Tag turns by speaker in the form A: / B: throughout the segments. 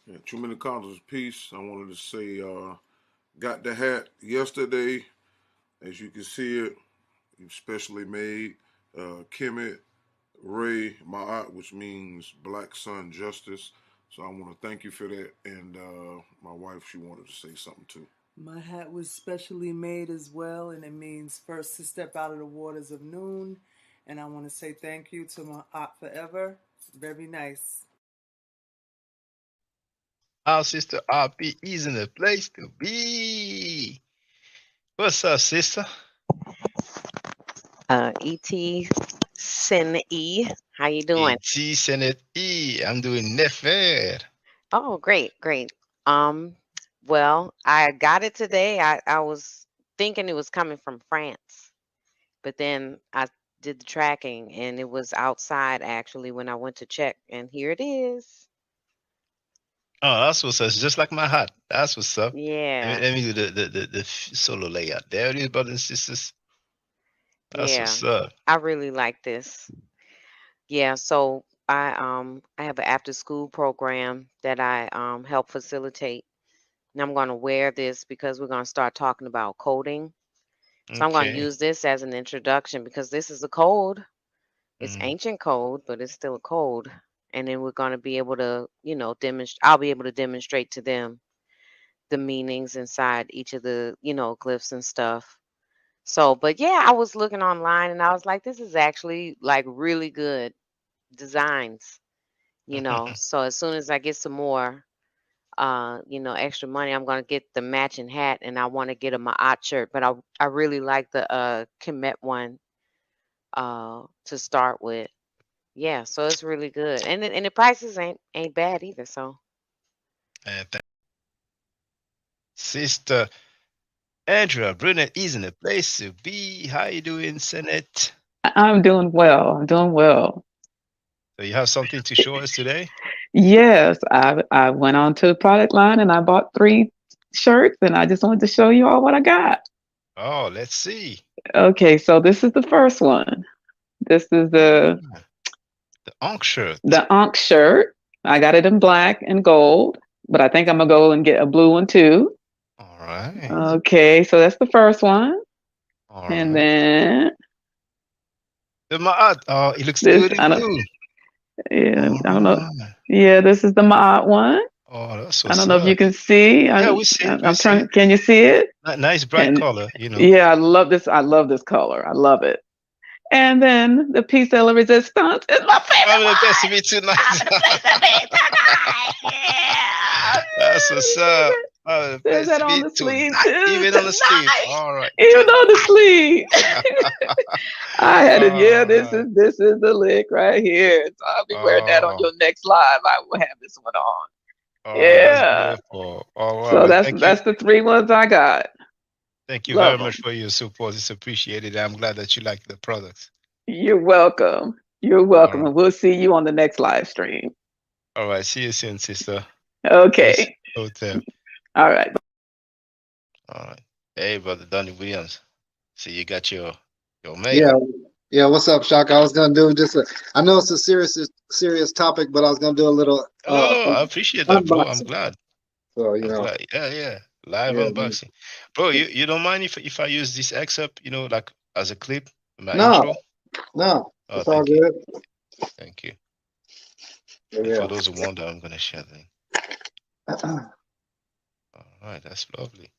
A: Yeah, too many colors of peace. I wanted to say, got the hat yesterday. As you can see it, specially made. Kemet Ray Ma'at, which means Black Sun Justice. So I want to thank you for that. And my wife, she wanted to say something too.
B: My hat was specially made as well, and it means first to step out of the waters of noon. And I want to say thank you to my aunt forever. Very nice.
C: Our sister RP is in the place to be. What's up, sister?
D: E.T. Sin E. How you doing?
C: E.T. Senate E. I'm doing nefer.
D: Oh, great. Well, I got it today. I was thinking it was coming from France, but then I did the tracking and it was outside actually when I went to check, and here it is.
C: Oh, that's what's up. It's just like my hat. That's what's up.
D: Yeah.
C: Let me do the solo layout. There it is, brothers and sisters. That's
D: Yeah.
C: what's up.
D: I really like this. Yeah, so I have an after school program that I help facilitate. And I'm going to wear this because we're going to start talking about coding. So I'm going to
C: Okay.
D: use this as an introduction because this is a code. It's
C: Mhm.
D: ancient code, but it's still a code. And then we're going to be able to, demonstrate. I'll be able to demonstrate to them the meanings inside each of the, glyphs and stuff. So, but yeah, I was looking online and I was like, this is actually like really good designs, So as soon as I get some more, extra money, I'm gonna get the matching hat, and I want to get a Ma'at shirt. But I really like the Kemet one to start with. Yeah, so it's really good, and the prices ain't bad either. So
C: Sister Andrea Brunet is in the place to be. How you doing, Senate?
E: I'm doing well. I'm doing well.
C: So you have something to show us today?
E: Yes, I went on to the product line and I bought 3 shirts, and I just wanted to show you all what I got.
C: Oh, let's see.
E: Okay, so this is the first one. This is
C: The Ankh shirt.
E: the Ankh shirt. I got it in black and gold, but I think I'm gonna go and get a blue one too.
C: All right.
E: Okay, so that's the first one.
C: All
E: And
C: right.
E: then
C: The Ma'at. Oh, it looks
E: this,
C: good in
E: I don't,
C: blue.
E: yeah,
C: All
E: I don't know.
C: right.
E: Yeah, this is the Ma'at one.
C: Oh, that's
E: I
C: what's
E: don't know if you
C: up.
E: can see.
C: Yeah, we see it. We
E: I'm
C: see
E: trying.
C: it.
E: Can you see it?
C: Nice bright
E: And
C: color,
E: yeah, I love this. I love this color. I love it. And then the piece de la resistance is my favorite
C: I'm the
E: one.
C: best to be tonight.
E: I'm the best to be tonight. Yeah.
C: That's what's up. Oh, the
E: There's
C: best
E: that
C: to
E: on
C: be
E: the sleeve
C: tonight.
E: too.
C: Even on the sleeve.
E: Tonight.
C: All right.
E: Even on the sleeve. I had it. Yeah,
C: All
E: this
C: right.
E: is the lick right here. So I'll be wearing that on
C: Oh,
E: your next live. I will have this one on.
C: that's
E: Yeah.
C: beautiful. All right.
E: So
C: Well, thank you.
E: that's the 3 ones I got.
C: Thank you
E: Love
C: very
E: them.
C: much for your support. It's appreciated. I'm glad that you like the products.
E: You're welcome. You're
C: All
E: welcome.
C: right.
E: And we'll see you on the next live stream.
C: All right. See you soon, sister.
E: Okay.
C: Hotel.
E: All right.
C: All right. Hey, brother Donnie Williams. So you got your makeup.
F: Yeah. What's up, Shaka? I was gonna do just I know it's a serious topic, but I was gonna do a little
C: No, I appreciate that, bro. I'm
F: unboxing.
C: glad.
F: So
C: I'm glad. Yeah. Live
F: yeah,
C: unboxing. Bro, you don't mind if I use this excerpt, like as a clip, my
F: no,
C: intro?
F: no,
C: Oh,
F: it's all
C: thank you.
F: good.
C: Thank you.
F: Yeah.
C: And for those who wonder, I'm gonna share the All right, that's lovely.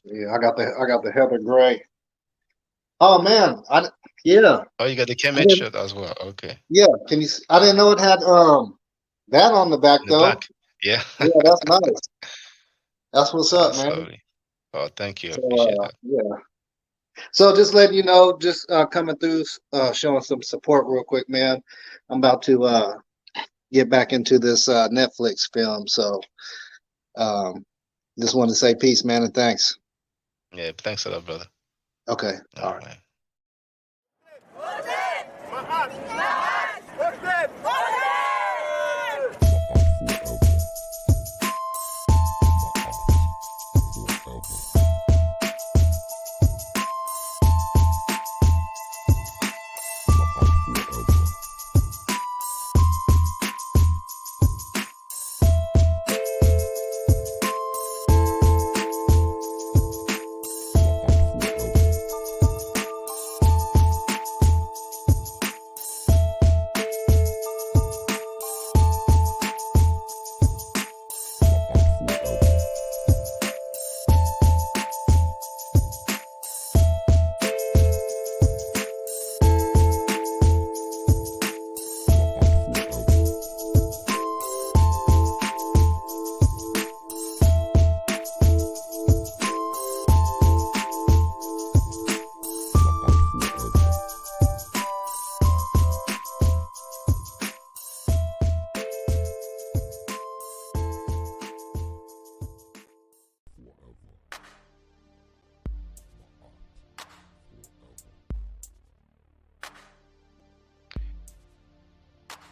F: Yeah, I got the Heather Gray. Oh man,
C: Oh, you got the
F: I
C: Kemet
F: didn't,
C: shirt as well. Okay.
F: yeah. Can you? I didn't know it had that on the back
C: In the
F: though.
C: black. Yeah.
F: Yeah, that's nice. That's what's up,
C: That's
F: man.
C: lovely. Oh, thank you. I
F: So
C: appreciate that.
F: yeah. So just letting you know, just coming through, showing some support real quick, man. I'm about to get back into this Netflix film, so just wanted to say peace, man, and thanks.
C: Yeah, thanks a lot, brother.
F: Okay, all
C: All
F: right.
C: right.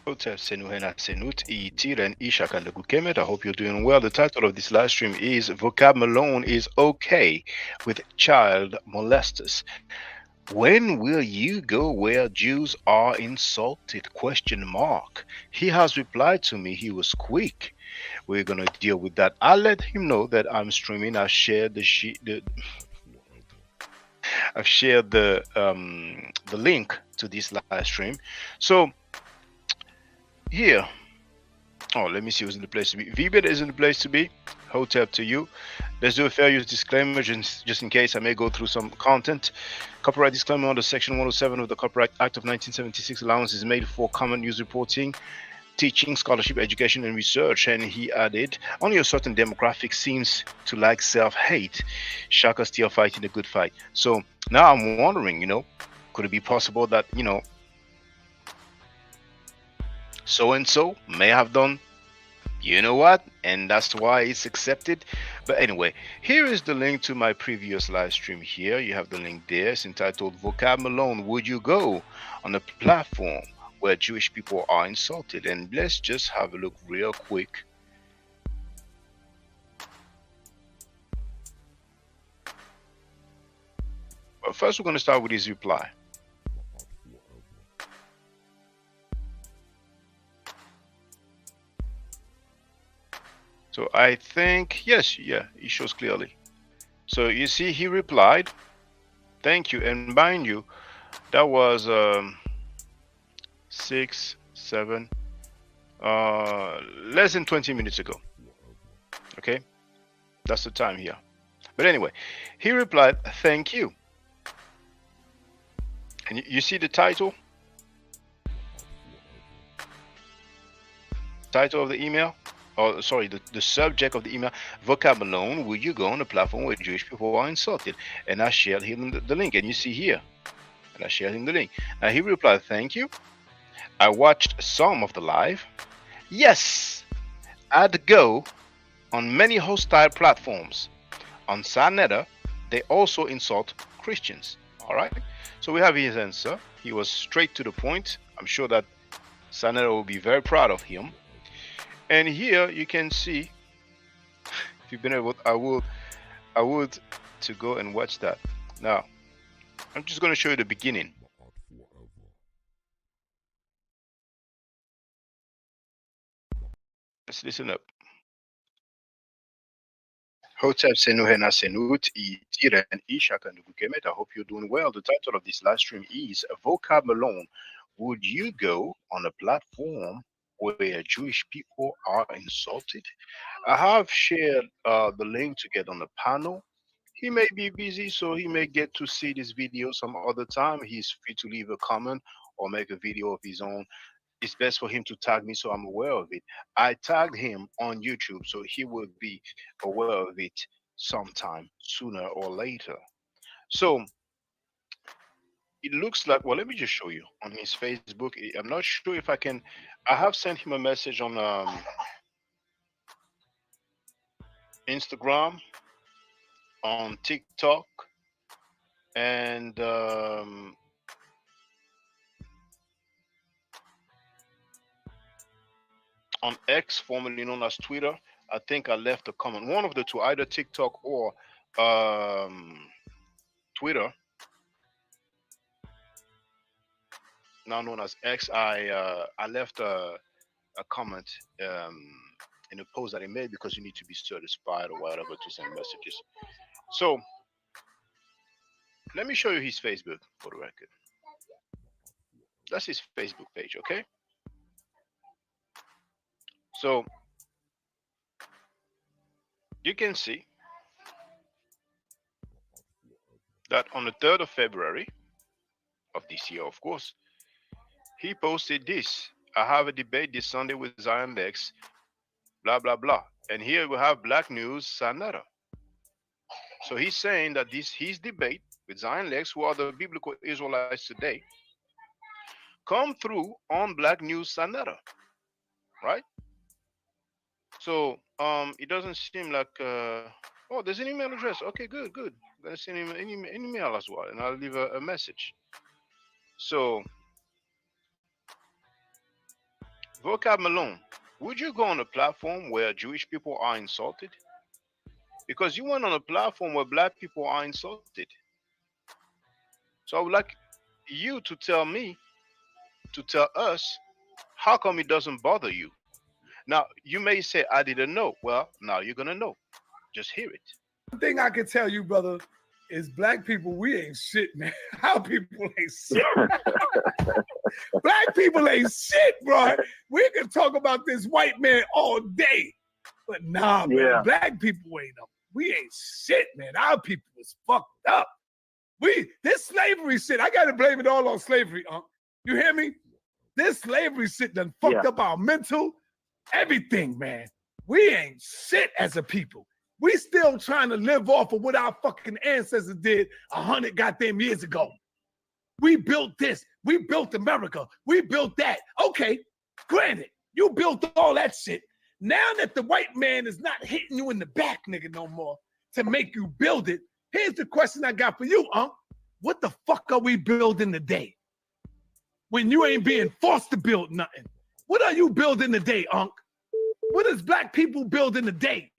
C: Hotel Senuhena Senut I Tiren Ishak and the Good Kemet. I hope you're doing well. The title of this live stream is Vocab Malone is okay with child molesters. When will you go where Jews are insulted? Question mark. He has replied to me. He was quick. We're gonna deal with that. I'll let him know that I'm streaming. I shared I've shared the link to this live stream. So here, oh, let me see who's in the place to be. VBit is in the place to be. Hotel to you. Let's do a fair use disclaimer just in case I may go through some content. Copyright disclaimer under Section 107 of the Copyright Act of 1976. Allowance is made for common use reporting, teaching, scholarship, education, and research. And he added, only a certain demographic seems to like self-hate. Shaka still fighting the good fight. So now I'm wondering, could it be possible that, so-and-so may have done you know what, and that's why it's accepted. But anyway, here is the link to my previous live stream. Here you have the link there. It's entitled Vocab Malone, Would You Go on a Platform Where Jewish People Are Insulted? And let's just have a look real quick. But first we're going to start with his reply. So I think, yes, yeah, it shows clearly. So you see, he replied, thank you. And mind you, that was 6, 7, less than 20 minutes ago. Okay, that's the time here. But anyway, he replied, thank you. And you see the title? Title of the email? Oh, sorry, the subject of the email, Vocab Malone, will you go on a platform where Jewish people are insulted? And I shared him the link, and you see here, and I shared him the link. Now he replied, thank you. I watched some of the live. Yes, I'd go on many hostile platforms. On Sanetta, they also insult Christians. All right, so we have his answer. He was straight to the point. I'm sure that Sanetta will be very proud of him. And here you can see, if you've been able, I would to go and watch that. Now, I'm just going to show you the beginning. Let's listen up. Hotep Senuhena Senut I Tiren Ishak and Gukemet. I hope you're doing well. The title of this live stream is Vocab Malone. Would you go on a platform where Jewish people are insulted? I have shared the link to get on the panel. He may be busy, so he may get to see this video some other time. He's free to leave a comment or make a video of his own. It's best for him to tag me so I'm aware of it. I tagged him on YouTube, so he will be aware of it sometime sooner or later. So it looks like, well, let me just show you on his Facebook. I'm not sure if I can. I have sent him a message on Instagram, on TikTok, and on X, formerly known as Twitter. I think I left a comment. One of the two, either TikTok or Twitter, now known as X. I left a comment in a post that I made because you need to be certified or whatever to send messages. So let me show you his Facebook for the record. That's his Facebook page, okay? So you can see that on the 3rd of February of this year, of course, he posted this. I have a debate this Sunday with Zion Lex, blah, blah, blah. And here we have Black News Sanada. So he's saying that his debate with Zion Lex, who are the biblical Israelites today, come through on Black News Sanada, right? So it doesn't seem like oh, there's an email address. Okay, good. Let's send him an email as well, and I'll leave a message. So Vocab Malone, would you go on a platform where Jewish people are insulted? Because you went on a platform where black people are insulted. So I would like you to tell me, to tell us, how come it doesn't bother you? Now, you may say, I didn't know. Well, now you're going to know. Just hear it.
G: One thing I can tell you, brother, is black people, we ain't shit, man. Our people ain't shit. Black people ain't shit, bro. We can talk about this white man all day. But nah, man, black people ain't up. We ain't shit, man. Our people is fucked up. This slavery shit, I gotta blame it all on slavery, You hear me? This slavery shit done fucked up our mental, everything, man. We ain't shit as a people. We still trying to live off of what our fucking ancestors did 100 goddamn years ago. We built this. We built America. We built that. Okay, granted, you built all that shit. Now that the white man is not hitting you in the back, nigga, no more to make you build it, here's the question I got for you, What the fuck are we building today? When you ain't being forced to build nothing. What are you building today, What is black people building today?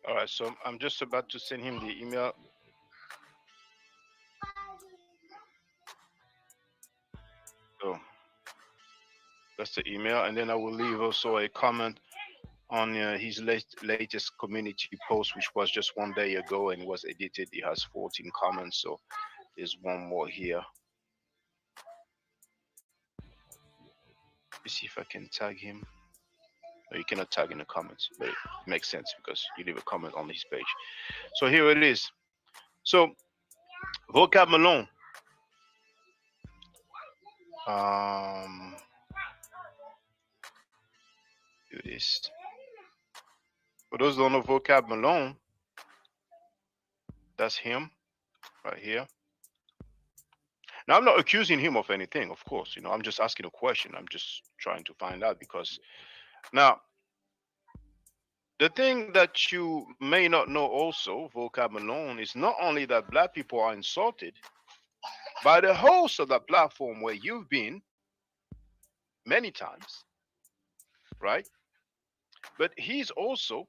C: All right, so I'm just about to send him the email. So that's the email, and then I will leave also a comment on his latest community post, which was just 1 day ago and was edited. He has 14 comments, so there's one more here. Let me see if I can tag him. No, you cannot tag in the comments, but it makes sense because you leave a comment on his page. So here it is. So Vocab Malone. Do this. For those who don't know Vocab Malone, that's him right here. Now, I'm not accusing him of anything, of course. I'm just asking a question. I'm just trying to find out because now, the thing that you may not know also, Vocab Malone, is not only that black people are insulted by the host of that platform where you've been many times, right? But he's also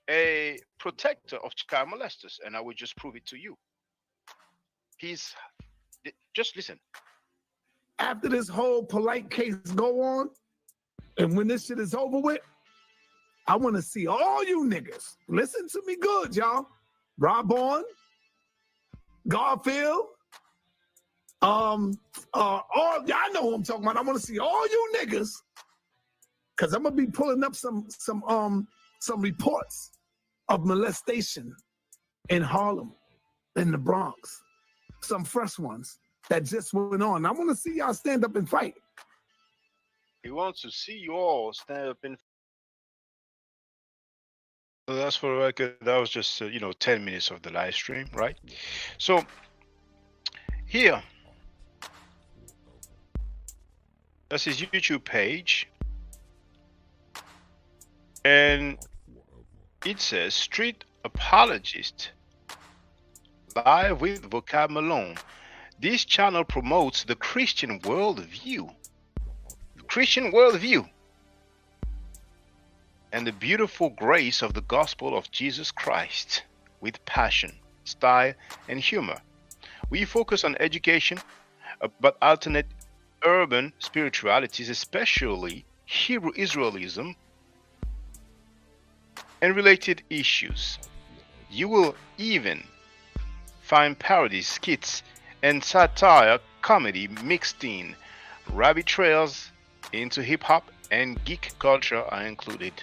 C: a protector of child molesters, and I will just prove it to you. Just listen.
G: After this whole polite case go on, and when this shit is over with, I want to see all you niggas. Listen to me good, y'all. Rob on, Garfield, all y'all know who I'm talking about. I want to see all you niggas, cause I'm gonna be pulling up some reports of molestation in Harlem, in the Bronx, some fresh ones that just went on. I want to see y'all stand up and fight.
C: He wants to see you all stand up and. So that's for the record. That was just 10 minutes of the live stream, right? So here, that's his YouTube page, and it says Street Apologist live with Vocab Malone. This channel promotes the Christian worldview. Christian worldview and the beautiful grace of the gospel of Jesus Christ with passion, style, and humor. We focus on education about alternate urban spiritualities, especially Hebrew Israelism and related issues. You will even find parodies, skits, and satire comedy mixed in. Rabbit trails into hip-hop and geek culture are included.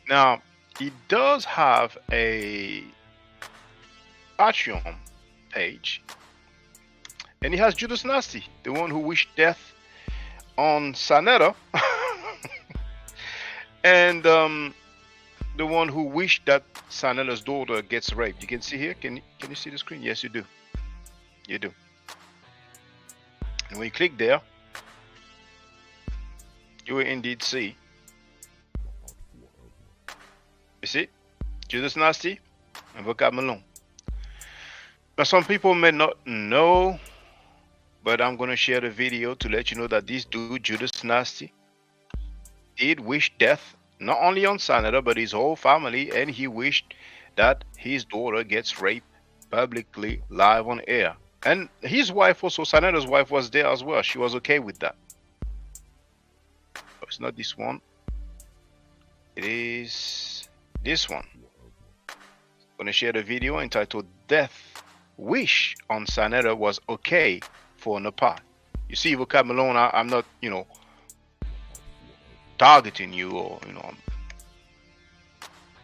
C: Now, it does have a Patreon page, and it has Judas Nasty, the one who wished death on Sanetta, and the one who wished that Sanetta's daughter gets raped. You can see here. Can you see the screen? Yes, you do. You do. And when you click there, you will indeed see. You see, Judas Nasty and Vocab Malone. Now, some people may not know, but I'm going to share the video to let you know that this dude, Judas Nasty, did wish death not only on Senator but his whole family, and he wished that his daughter gets raped publicly live on air. And his wife also, Senator's wife, was there as well. She was okay with that. It's not this one. It is this one. I'm going to share the video entitled Death Wish on Senator was okay for Nepal. You see, Vocab Malone, I'm not, targeting you, or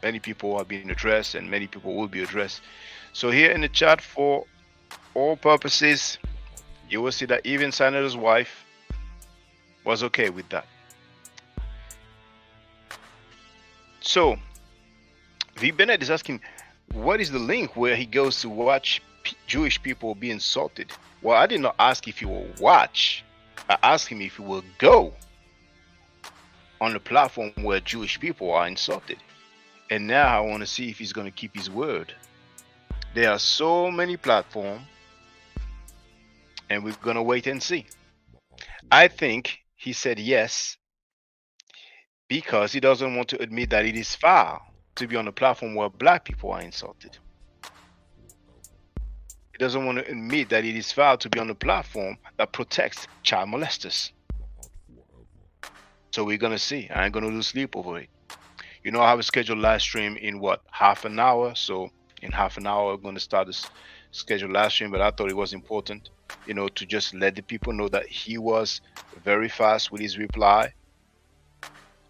C: many people are being addressed and many people will be addressed. So here in the chat, for all purposes, you will see that even Senator's wife was okay with that. So V Bennett is asking, what is the link where he goes to watch Jewish people be insulted? Well, I did not ask if he will watch. I asked him if he will go on the platform where Jewish people are insulted. And now I want to see if he's going to keep his word. There are so many platforms, and we're going to wait and see. I think he said yes because he doesn't want to admit that it is foul to be on a platform where black people are insulted. He doesn't want to admit that it is foul to be on a platform that protects child molesters. So we're going to see. I ain't going to lose sleep over it. You know, I have a scheduled live stream in what, half an hour? So in half an hour, I'm going to start this scheduled live stream, but I thought it was important, to just let the people know that he was very fast with his reply.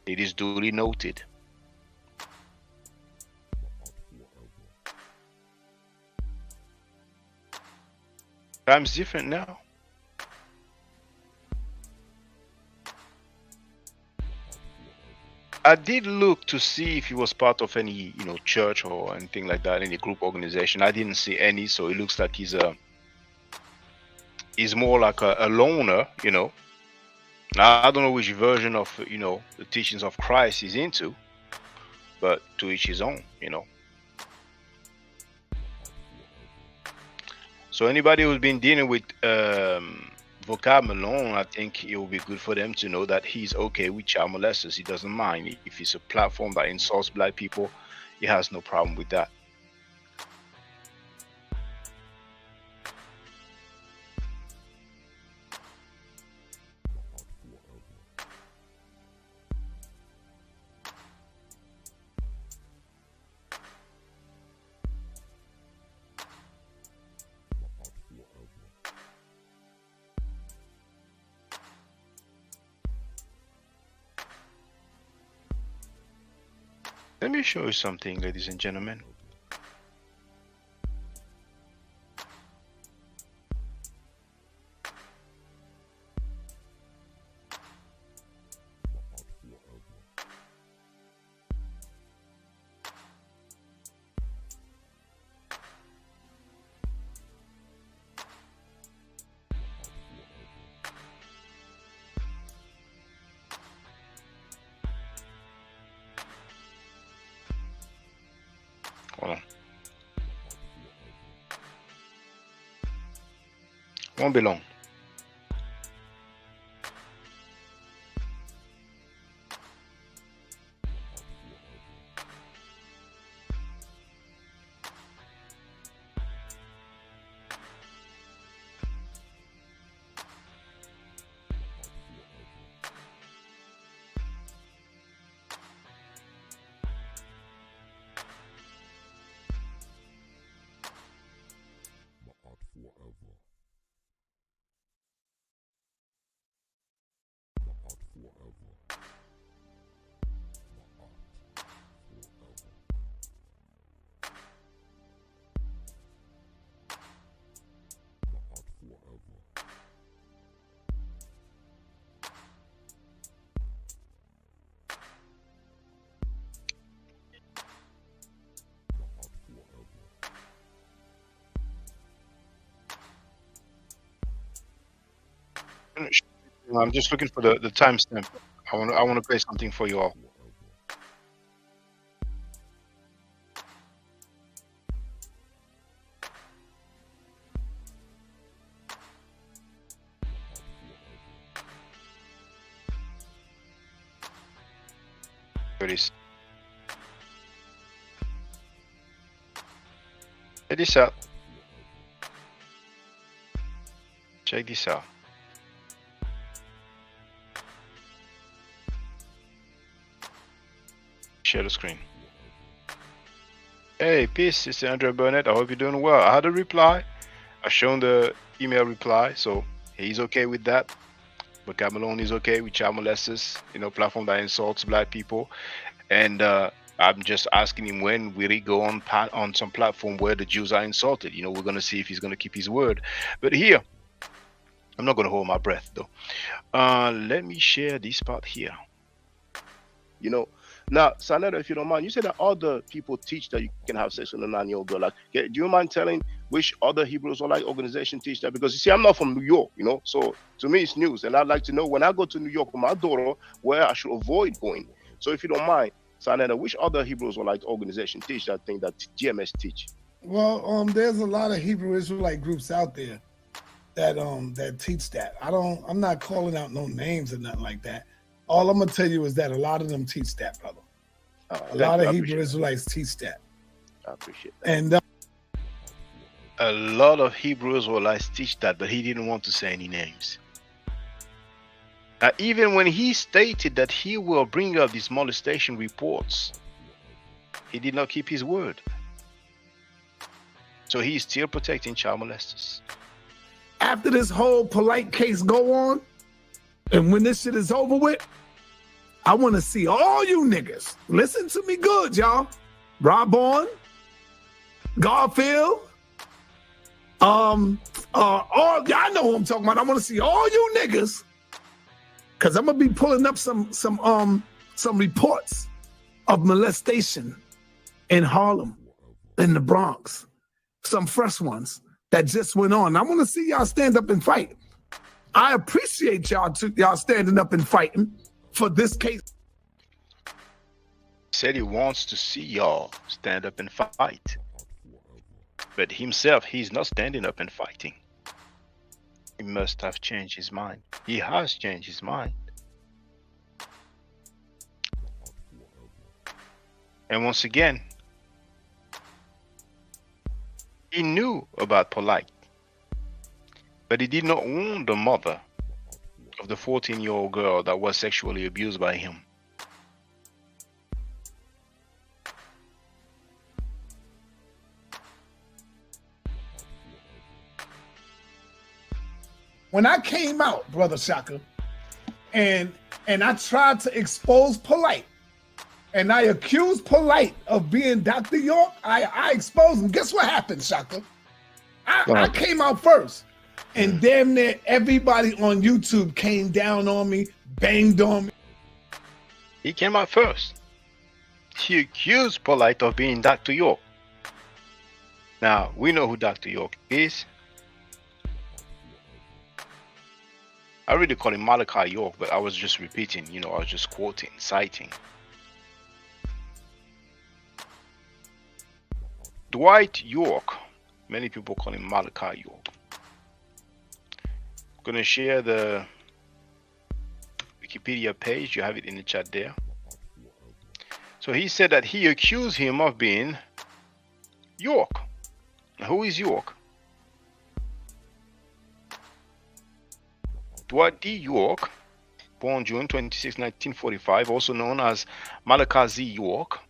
C: It is duly noted. Time's different now. I did look to see if he was part of any, church or anything like that, any group organization. I didn't see any, so it looks like he's more like a loner, Now I don't know which version of, the teachings of Christ he's into, but to each his own, So anybody who's been dealing with Vocab Malone, I think it will be good for them to know that he's okay with child molesters. He doesn't mind. If it's a platform that insults black people, he has no problem with that. Let me show you something, ladies and gentlemen. Hold on. Won't be long. I'm just looking for the timestamp. I want to play something for you all. this. Check this out. Check this out. Share the screen. Hey, peace, Sister Andrea Burnett. I hope you're doing well. I had a reply. I've shown the email reply, so he's okay with that. Vocab Malone is okay with child molesters, platform that insults black people. And I'm just asking him, when will he go on some platform where the Jews are insulted? We're going to see if he's going to keep his word. But here, I'm not going to hold my breath, though. Let me share this part here. Now, Sanetta, if you don't mind, you said that other people teach that you can have sex with a 9-year-old girl. Like, do you mind telling which other Hebrew Israelite organization teach that? Because you see, I'm not from New York, so to me it's news, and I'd like to know, when I go to New York with my daughter, where I should avoid going. So if you don't mind, Sanetta, which other Hebrew Israelite organization teach that thing that GMS teach?
G: Well, there's a lot of Hebrew Israelite groups out there that teach that. I'm not calling out no names or nothing like that. All I'm gonna tell you is that a lot of them teach that, brother. A lot of Hebrew Israelites teach that.
C: I appreciate that.
G: And
C: a lot of Hebrew Israelites teach that, but he didn't want to say any names. Now, even when he stated that he will bring up these molestation reports, he did not keep his word. So he is still protecting child molesters.
G: After this whole polite case go on, and when this shit is over with, I want to see all you niggas. Listen to me good, y'all. Rob on, Garfield, all y'all know who I'm talking about. I want to see all you niggas, cause I'm gonna be pulling up some reports of molestation in Harlem, in the Bronx, some fresh ones that just went on. I want to see y'all stand up and fight. I appreciate y'all standing up and fighting for this case.
C: He said he wants to see y'all stand up and fight. But himself, he's not standing up and fighting. He must have changed his mind. He has changed his mind. And once again, he knew about Polite, but he did not warn the mother of the 14-year-old girl that was sexually abused by him.
G: When I came out, Brother Shaka, and I tried to expose Polite, and I accused Polite of being Dr. York, I exposed him. Guess what happened, Shaka? I came out first, and damn near everybody on YouTube came down on me, banged on me.
C: He came out first. He accused Polite of being Dr. York. Now, we know who Dr. York is. I really call him Malachi York, but I was just repeating, I was just quoting, citing. Dwight York, many people call him Malachi York. I'm gonna share the Wikipedia page, you have it in the chat there. So he said that he accused him of being York. Now, who is York? Dwight D. York, born June 26, 1945, also known as Malachi Z. York,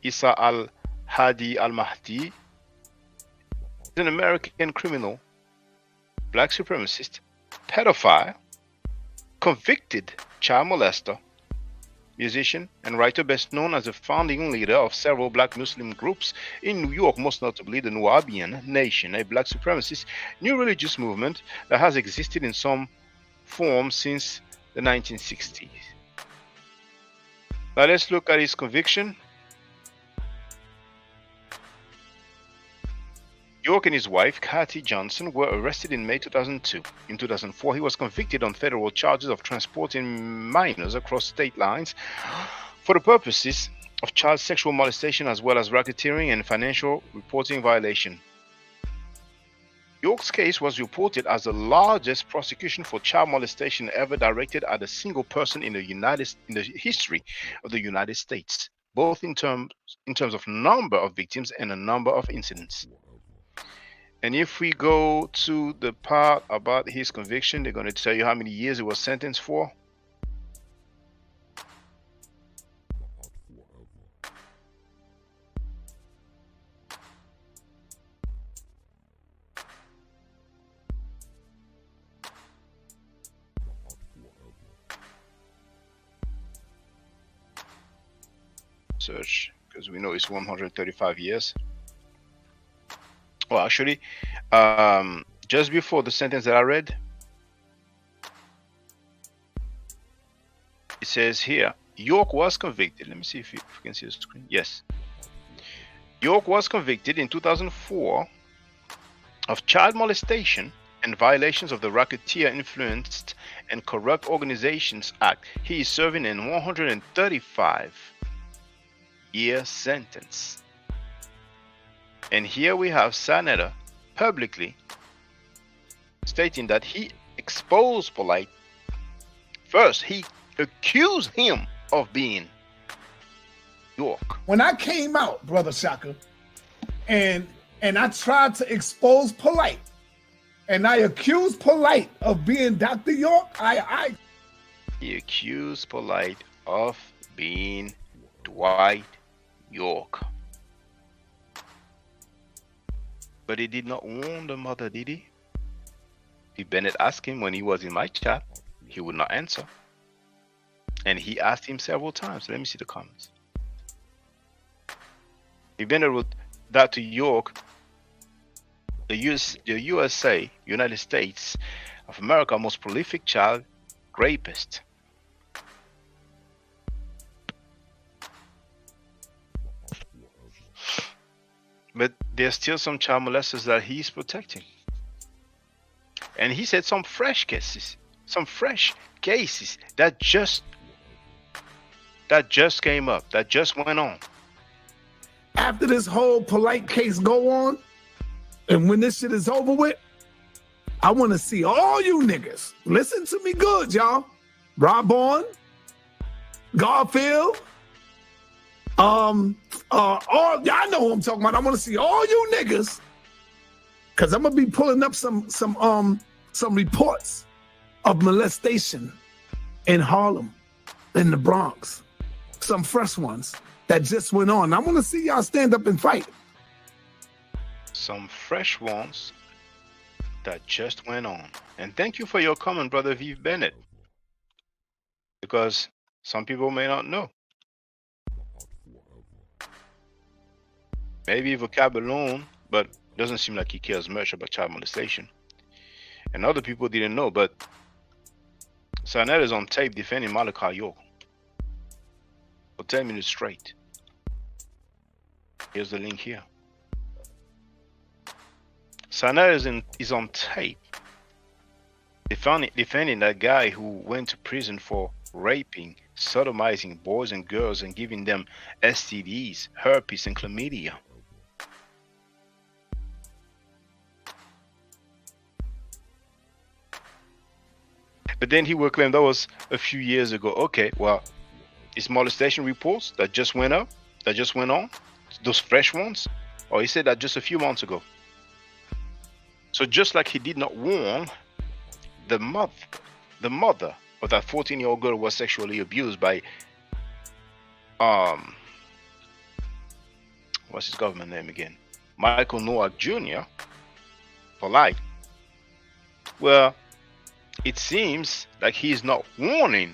C: Isa al-Hadi al-Mahdi, is an American criminal, black supremacist, pedophile, convicted child molester, musician, and writer, best known as the founding leader of several black Muslim groups in New York, most notably the Nubian Nation, a black supremacist new religious movement that has existed in some form since the 1960s. Now let's look at his conviction. York and his wife, Kathy Johnson, were arrested in May 2002. In 2004, he was convicted on federal charges of transporting minors across state lines for the purposes of child sexual molestation, as well as racketeering and financial reporting violation. York's case was reported as the largest prosecution for child molestation ever directed at a single person in the history of the United States, both in terms of number of victims and a number of incidents. And if we go to the part about his conviction, they're going to tell you how many years he was sentenced for. Search, because we know it's 135 years. Well, actually, just before the sentence that I read, it says here, York was convicted. Let me see if you can see the screen. Yes. York was convicted in 2004 of child molestation and violations of the Racketeer Influenced and Corrupt Organizations Act. He is serving a 135-year sentence. And here we have Senator publicly stating that he exposed Polite. First, he accused him of being York.
G: When I came out, Brother Shaka, and I tried to expose Polite, and I accused Polite of being Dr. York,
C: He accused Polite of being Dwight York. But he did not warn the mother, did he? If Bennett asked him when he was in my chat, he would not answer. And he asked him several times. Let me see the comments. If Bennett wrote that to York, the USA, United States of America, most prolific child rapist. But there's still some child molesters that he's protecting. And he said some fresh cases that just came up, that just went on.
G: After this whole Polite case go on, and when this shit is over with, I want to see all you niggas. Listen to me good, y'all. Rob on, Garfield, all y'all know who I'm talking about. I want to see all you niggas, cause I'm gonna be pulling up some reports of molestation in Harlem, in the Bronx, some fresh ones that just went on. I want to see y'all stand up and fight.
C: Some fresh ones that just went on. And thank you for your comment, Brother Vive Bennett, because some people may not know. Maybe Vocab Malone, but doesn't seem like he cares much about child molestation. And other people didn't know, but Sarnett is on tape defending Malachi York for 10 minutes straight. Here's the link here. Sarnett is on tape defending that guy who went to prison for raping, sodomizing boys and girls and giving them STDs, herpes, and chlamydia. But then he will claim that was a few years ago. Okay, well, it's molestation reports that just went up, that just went on, those fresh ones, or he said that just a few months ago. So just like he did not warn the mother of that 14-year-old girl who was sexually abused by what's his government name again? Michael Nowak Jr. Polite. Well, it seems like he's not warning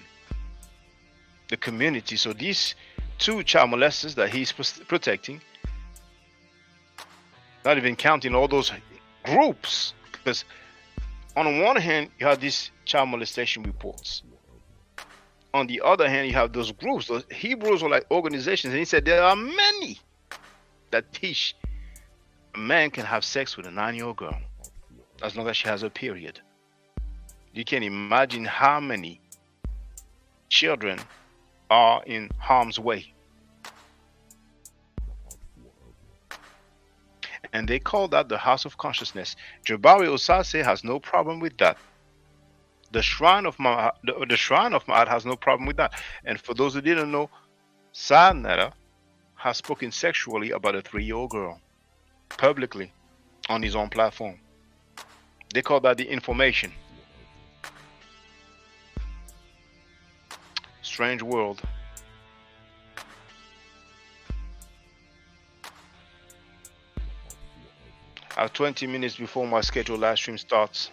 C: the community. So these two child molesters that he's protecting, not even counting all those groups, because on the one hand you have these child molestation reports, on the other hand you have those groups, those Hebrews are like organizations, and he said there are many that teach a man can have sex with a 9-year-old girl as long as she has a period. You can imagine how many children are in harm's way. and they call that the House of Consciousness. Jabari Osase has no problem with that. The Shrine of Ma'at has no problem with that. And for those who didn't know, Sayonara has spoken sexually about a 3-year-old girl publicly on his own platform. They call that the information. Strange world. I have 20 minutes before my scheduled live stream starts.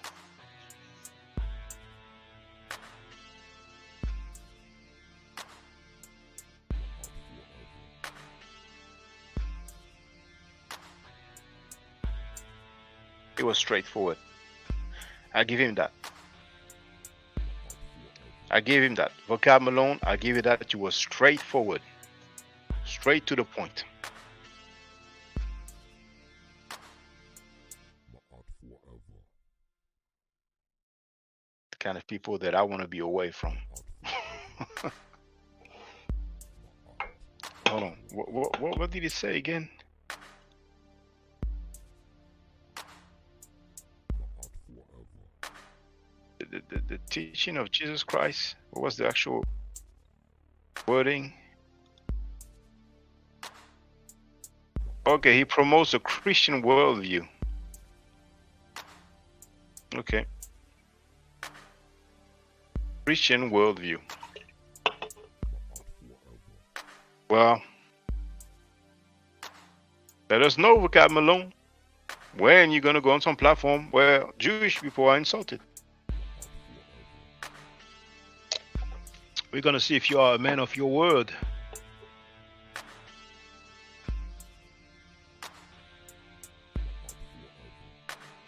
C: It was straightforward. I give him that. I gave him that. Vocab Malone, I give you that. You were straightforward. Straight to the point. The kind of people that I want to be away from. Hold on. What did he say again? The teaching of Jesus Christ. What was the actual wording? Okay, he promotes a Christian worldview. Okay. Christian worldview. Well, let us know, Vocab Malone, when you're going to go on some platform where Jewish people are insulted. We're going to see if you are a man of your word.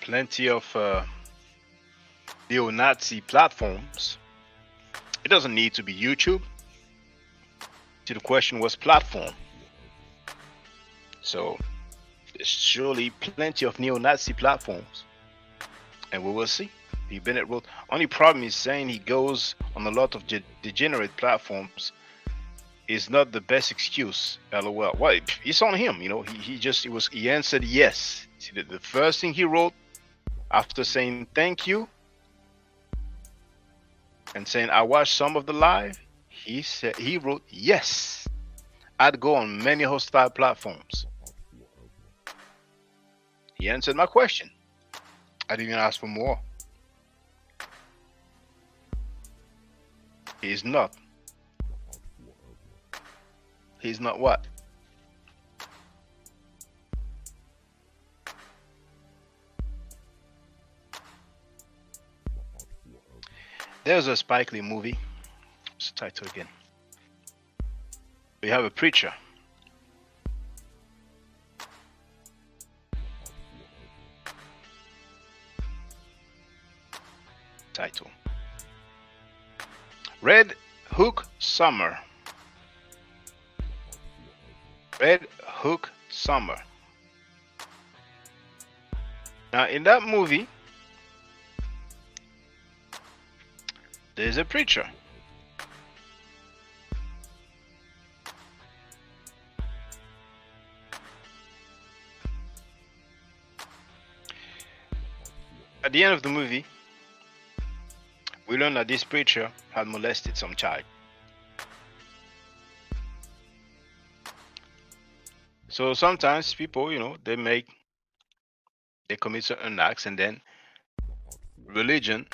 C: Plenty of neo-Nazi platforms. It doesn't need to be YouTube. See, the question was platform. So there's surely plenty of neo-Nazi platforms. And we will see. P. Bennett wrote, only problem is saying he goes on a lot of degenerate platforms is not the best excuse. LOL. Well, it's on him, you know. He answered yes. See, the first thing he wrote after saying thank you and saying I watched some of the live, he wrote yes. I'd go on many hostile platforms. He answered my question. I didn't even ask for more. He's not. He's not what? There's a Spike Lee movie. What's the title again? We have a preacher. Title. Red Hook Summer. Red Hook Summer. Now in that movie, there's a preacher. At the end of the movie, we learn that this preacher had molested some child. So sometimes people, you know, they commit certain acts, and then religion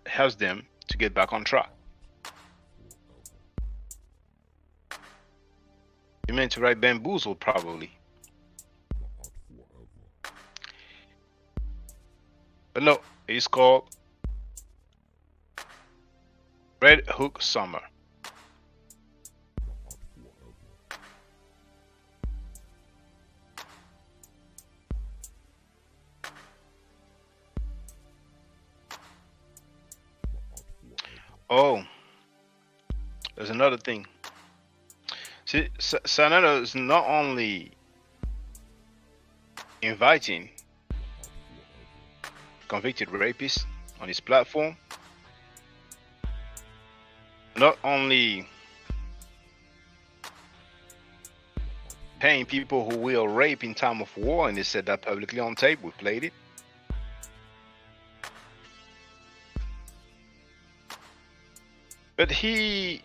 C: helps them to get back on track. You meant to write bamboozle, probably. But no, it's called Red Hook Summer. Oh, there's another thing. See, Sanada is not only inviting convicted rapists on his platform, not only paying people who will rape in time of war, and they said that publicly on tape. We played it. But he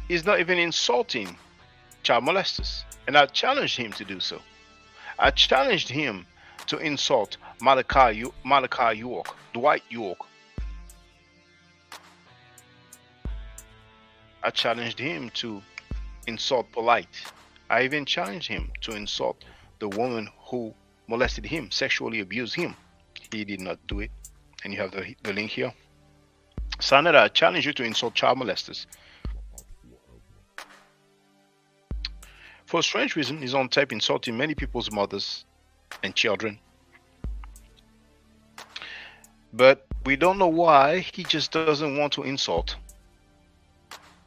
C: is not even insulting child molesters, and I challenged him to do so. I challenged him to insult Malachi York, Dwight York. I challenged him to insult Polite. I even challenged him to insult the woman who molested him, sexually abused him. He did not do it. And you have the link here. Senator, I challenge you to insult child molesters. For a strange reason, he's on tape insulting many people's mothers and children. But we don't know why he just doesn't want to insult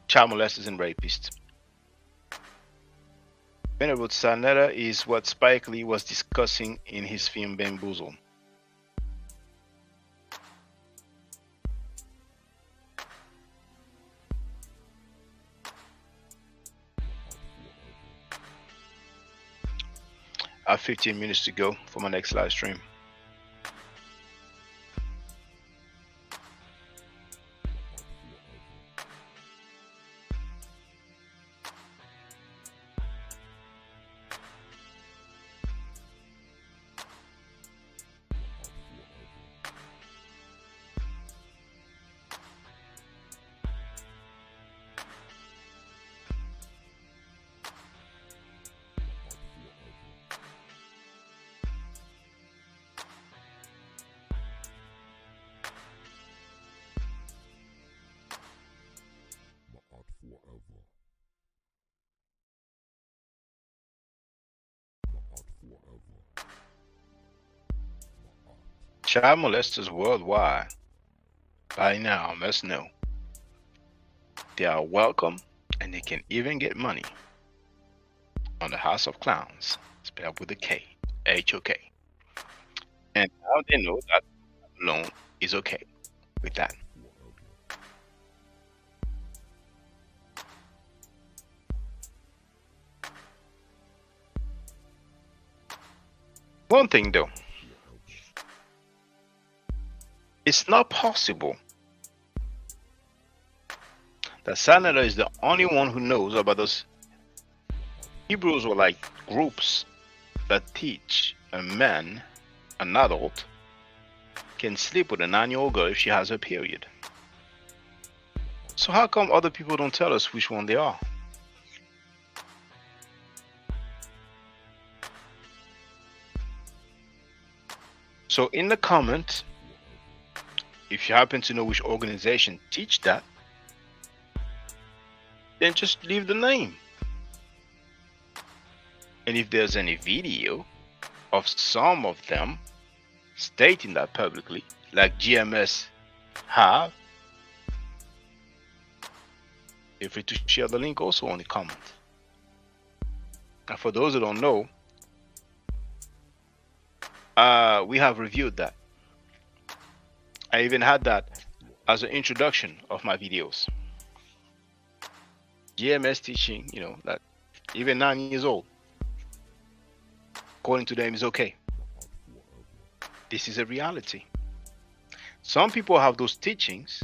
C: child molesters and rapists. Venerable Sanetta is what Spike Lee was discussing in his film Bamboozle. I have 15 minutes to go for my next live stream. Child molesters worldwide by now must know they are welcome and they can even get money on the House of Clowns, spelled with a K, H-O-K. And now they know that Malone is okay with that. One thing though, it's not possible that Senator is the only one who knows about those Hebrews or like groups that teach a man, an adult, can sleep with a 9-year-old girl if she has her period. So how come other people don't tell us which one they are? So in the comment, if you happen to know which organization teach that, then just leave the name. And if there's any video of some of them stating that publicly, like GMS have, feel free to share the link also on the comment. And for those who don't know, we have reviewed that. I even had that as an introduction of my videos. GMS teaching, you know, that even 9 years old, according to them, is okay. This is a reality. Some people have those teachings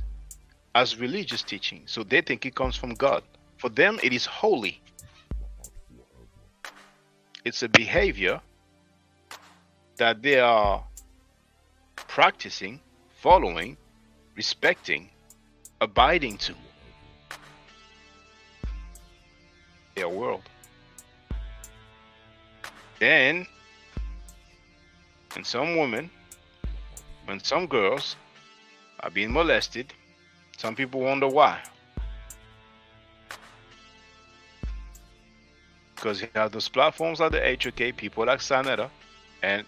C: as religious teaching, so they think it comes from God. For them, it is holy. It's a behavior that they are practicing, following, respecting, abiding to their world. Then, when some women, when some girls are being molested, some people wonder why. Because you have those platforms like the HOK, people like Sanetta, and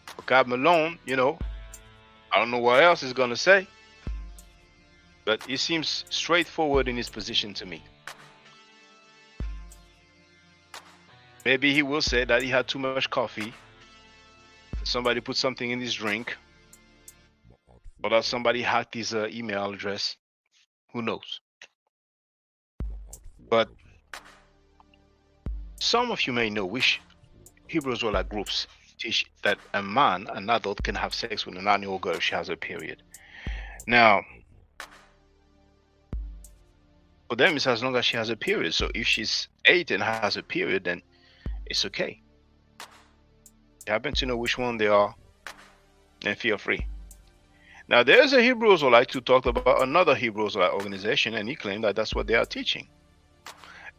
C: Vocab Malone, you know, I don't know what else he's going to say, but he seems straightforward in his position to me. Maybe he will say that he had too much coffee, somebody put something in his drink, or that somebody hacked his email address. Who knows? But Some of you may know which Hebrew Israelite groups teach that a man, an adult, can have sex with a 9-year-old girl if she has a period. Now, for them, it's as long as she has a period. So if she's 8 and has a period, then it's okay. You happen to know which one they are, then feel free. Now, there's a Hebrew Israelite who talked about another Hebrew Israelite organization, and he claimed that that's what they are teaching.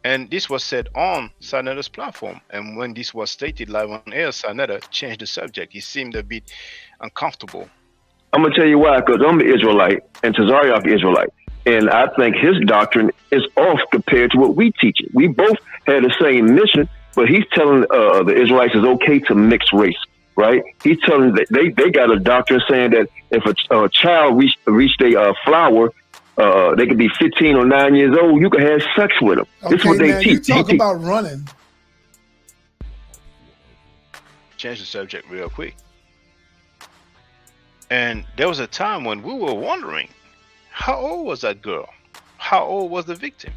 C: And this was said on Saneta's platform. And when this was stated live on air, Saneta changed the subject. He seemed a bit uncomfortable.
H: I'm going to tell you why, because I'm an Israelite and Tazariak Israelite. And I think his doctrine is off compared to what we teach. We both had the same mission, but he's telling the Israelites it's okay to mix race, right? He's telling that they got a doctrine saying that if a child reached a flower, they could be 15 or 9 years old, you could have sex with them.
G: Okay,
H: this is what they
G: now
H: teach.
G: You talk about running.
C: Change the subject real quick. And there was a time when we were wondering, how old was that girl? How old was the victim?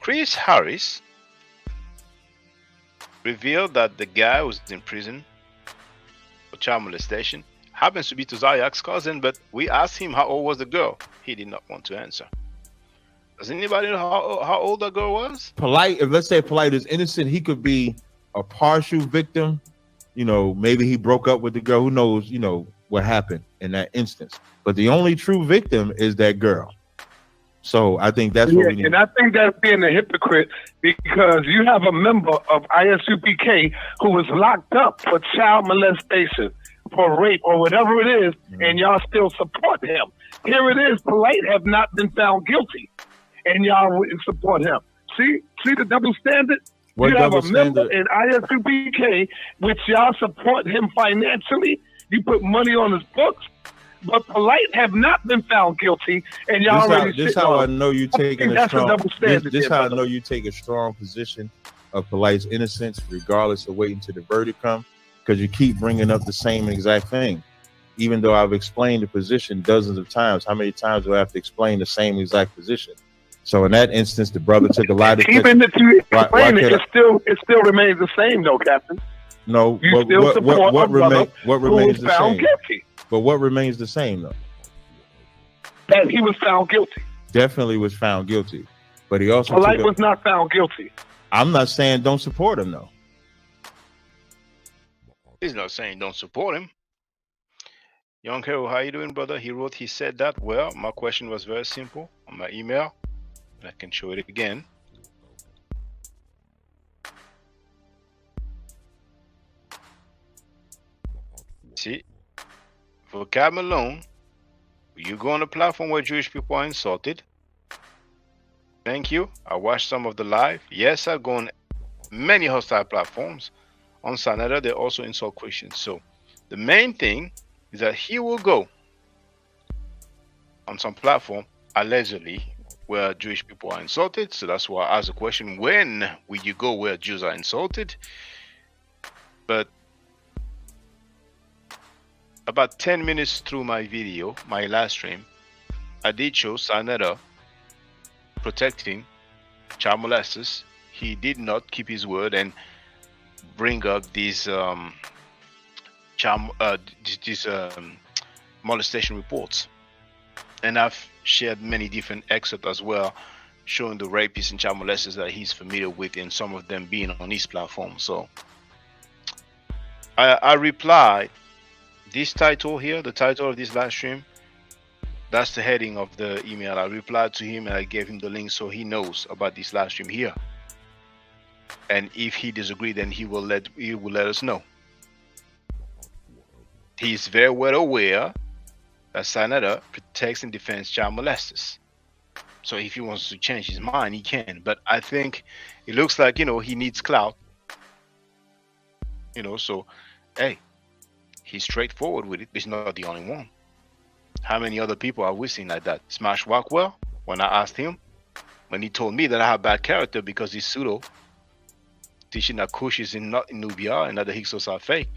C: Chris Harris revealed that the guy who was in prison for child molestation happens to be Tazariak's cousin, but we asked him how old was the girl. He did not want to answer. Does anybody know how old that girl was?
I: Polite, if let's say Polite is innocent, he could be a partial victim. You know, maybe he broke up with the girl. Who knows, you know, what happened in that instance. But the only true victim is that girl. So I think that's what we need.
J: And I think that's being a hypocrite, because you have a member of ISUPK who was locked up for child molestation, for rape, or whatever it is, and y'all still support him. Here it is, Polite have not been found guilty, and y'all wouldn't support him. See the double standard?
I: What
J: you have
I: double
J: a member
I: standard?
J: in ISUPK, which y'all support him financially. You put money on his books, but Polite have not been found guilty, and y'all
I: This how I know you taking a strong. This how I
J: brother.
I: know you take a strong position of Polite's innocence, regardless of waiting till the verdict come, because you keep bringing up the same exact thing, even though I've explained the position dozens of times. How many times do I have to explain the same exact position? So in that instance, the brother took a lie detector.
J: Even if you explain it, it still remains the same, though, Captain.
I: No,
J: you still support
I: what
J: remains
I: the same?
J: Guilty.
I: But what remains the same, though?
J: That he was found guilty.
I: Definitely was found guilty, but he also
J: Polite was not found guilty.
I: I'm not saying don't support him, though.
C: He's not saying don't support him. Young Hero, how you doing, brother? He said that. Well, my question was very simple on my email. I can show it again. See, Vocab Malone, you go on a platform where Jewish people are insulted. Thank you. I watched some of the live. Yes, I've gone many hostile platforms. On Saneta, they also insult Christians. So the main thing is that he will go on some platform, allegedly, where Jewish people are insulted. So that's why I asked the question, when will you go where Jews are insulted? But about 10 minutes through my video, my live stream, I did show Saneta protecting child molesters. He did not keep his word and bring up these molestation reports. And I've shared many different excerpts as well, showing the rapists and child molesters that he's familiar with, and some of them being on his platform. So I replied, this title here, the title of this live stream, that's the heading of the email. I replied to him and I gave him the link so he knows about this live stream here. And if he disagrees, then he will let us know. He's very well aware that Saneta protects and defends child molesters. So if he wants to change his mind, he can. But I think it looks like, you know, he needs clout. You know, so hey, he's straightforward with it. He's not the only one. How many other people have we seen like that? Smash Rockwell, when I asked him, when he told me that I have bad character because he's pseudo, teaching that Kush is not in Nubia and that the Hyksos are fake.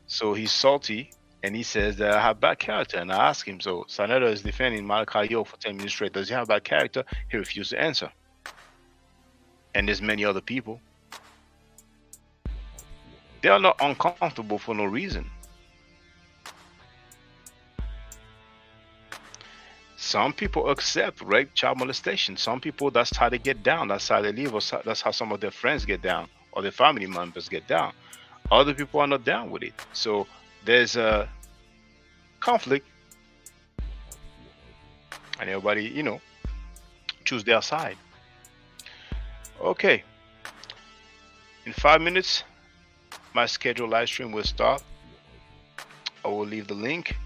C: So he's salty and he says that I have bad character. And I asked him, so Saneta is defending Malachi Yo for 10 minutes straight. Does he have bad character? He refused to answer. And there's many other people. They are not uncomfortable for no reason. Some people accept rape, child molestation. Some people, that's how they get down. That's how they live. Or that's how some of their friends get down, or their family members get down. Other people are not down with it. So there's a conflict, and everybody, you know, choose their side. Okay. In 5 minutes, my scheduled live stream will start. I will leave the link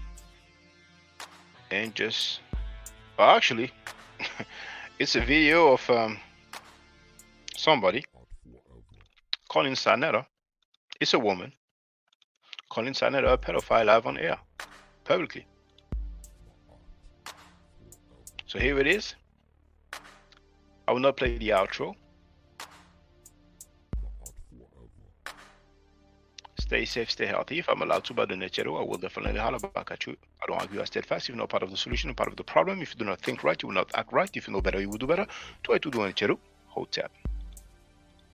C: and just, well, actually, it's a video of somebody calling Sanetta. It's a woman calling Sanetta a pedophile live on air, publicly. So here it is. I will not play the outro. Stay safe, stay healthy. If I'm allowed to by the nature, I will definitely holler back at you. I don't argue, I steadfast. If you're not part of the solution, you're part of the problem. If you do not think right, you will not act right. If you know better, you will do better. Try to do Hotep.